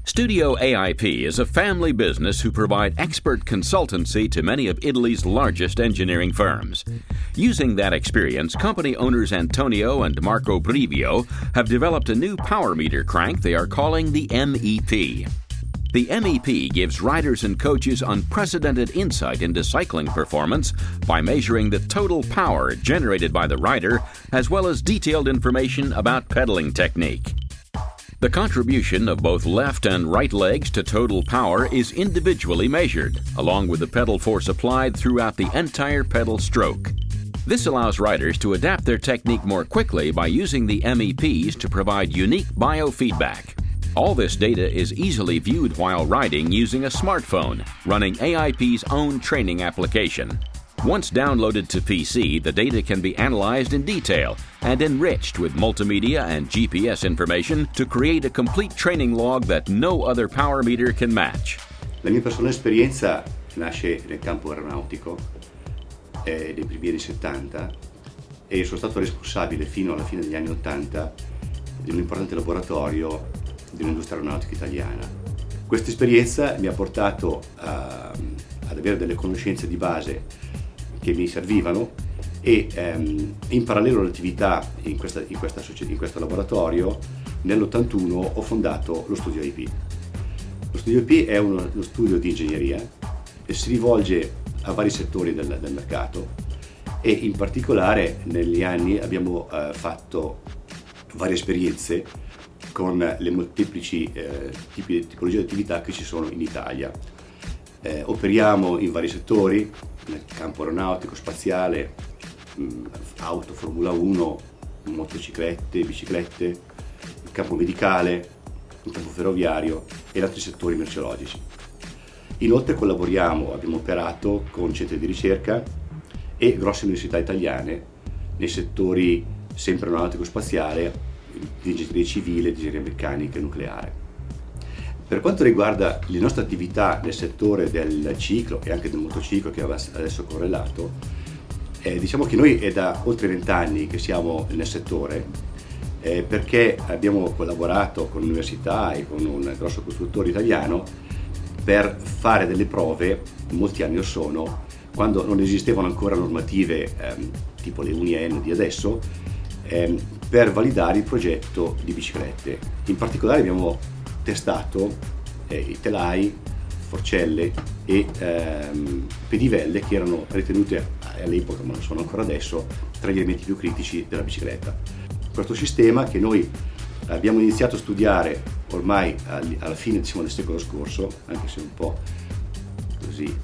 Studio AIP is a family business who provide expert consultancy to many of Italy's largest engineering firms. Using that experience, company owners Antonio and Marco Brivio have developed a new power meter crank they are calling the MEP. The MEP gives riders and coaches unprecedented insight into cycling performance by measuring the total power generated by the rider, as well as detailed information about pedaling technique. The contribution of both left and right legs to total power is individually measured, along with the pedal force applied throughout the entire pedal stroke. This allows riders to adapt their technique more quickly by using the MEPs to provide unique biofeedback. All this data is easily viewed while riding using a smartphone, running AIP's own training application. Once downloaded to PC, the data can be analyzed in detail and enriched with multimedia and GPS information to create a complete training log that no other power meter can match. La mia personale esperienza nasce nel campo aeronautico dei primi anni 70 e sono stato responsabile fino alla fine degli anni 80 di un importante laboratorio dell'industria aeronautica italiana. Questa esperienza mi ha portato ad avere delle conoscenze di base che mi servivano e in parallelo all'attività in questo laboratorio nell'81 ho fondato lo studio AIP. Lo studio AIP è uno studio di ingegneria e si rivolge a vari settori del mercato e in particolare negli anni abbiamo fatto varie esperienze con le molteplici tipologie di attività che ci sono in Italia. Operiamo in vari settori, nel campo aeronautico, spaziale, auto, Formula 1, motociclette, biciclette, il campo medicale, il campo ferroviario e altri settori merceologici. Inoltre abbiamo operato con centri di ricerca e grosse università italiane nei settori sempre aeronautico-spaziale, di ingegneria civile, di ingegneria meccanica e nucleare. Per quanto riguarda le nostre attività nel settore del ciclo e anche del motociclo che aveva adesso correlato, diciamo che noi è da oltre 20 anni che siamo nel settore perché abbiamo collaborato con l'università e con un grosso costruttore italiano per fare delle prove molti anni or sono, quando non esistevano ancora normative tipo le UNIEN di adesso, per validare il progetto di biciclette. In particolare abbiamo testato i telai, forcelle e pedivelle che erano ritenute all'epoca, ma non sono ancora adesso, tra gli elementi più critici della bicicletta. Questo sistema che noi abbiamo iniziato a studiare ormai alla fine del secolo scorso, anche se un po' così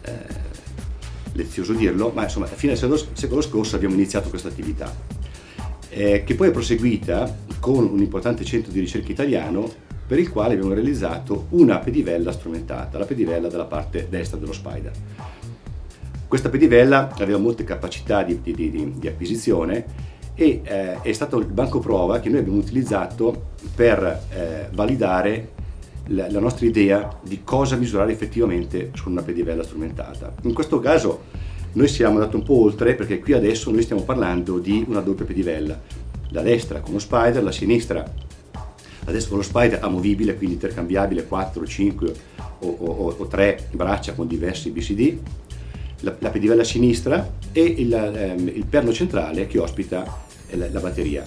lezioso dirlo, ma insomma alla fine del secolo scorso abbiamo iniziato questa attività, che poi è proseguita con un importante centro di ricerca italiano per il quale abbiamo realizzato una pedivella strumentata, la pedivella della parte destra dello Spider. Questa pedivella aveva molte capacità di acquisizione e è stato il banco prova che noi abbiamo utilizzato per validare la nostra idea di cosa misurare effettivamente su una pedivella strumentata. In questo caso noi siamo andati un po' oltre, perché qui adesso noi stiamo parlando di una doppia pedivella, la destra con lo Spider, la sinistra adesso con lo Spider amovibile, quindi intercambiabile, 4, 5 o 3 braccia con diversi BCD, la pedivella sinistra e il perno centrale che ospita la batteria.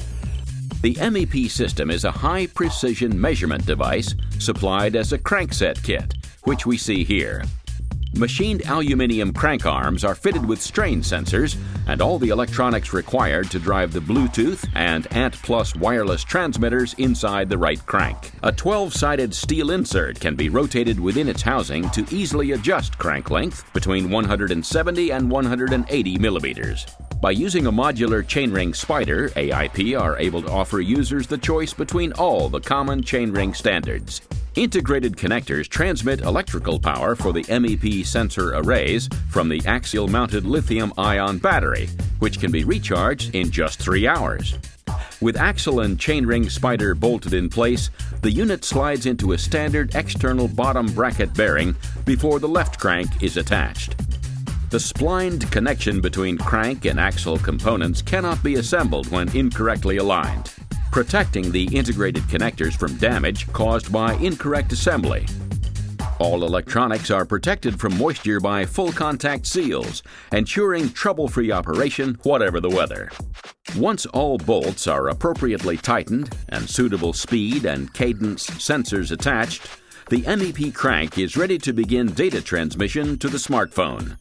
The MEP system is a high-precision measurement device supplied as a crankset kit, which we see here. Machined aluminum crank arms are fitted with strain sensors and all the electronics required to drive the Bluetooth and ANT Plus wireless transmitters inside the right crank. A 12-sided steel insert can be rotated within its housing to easily adjust crank length between 170 and 180 millimeters. By using a modular chainring spider, AIP are able to offer users the choice between all the common chainring standards. Integrated connectors transmit electrical power for the MEP sensor arrays from the axial-mounted lithium-ion battery, which can be recharged in just 3 hours. With axle and chainring spider bolted in place, the unit slides into a standard external bottom bracket bearing before the left crank is attached. The splined connection between crank and axle components cannot be assembled when incorrectly aligned. protecting the integrated connectors from damage caused by incorrect assembly. All electronics are protected from moisture by full contact seals, ensuring trouble-free operation whatever the weather. Once all bolts are appropriately tightened and suitable speed and cadence sensors attached, the MEP crank is ready to begin data transmission to the smartphone.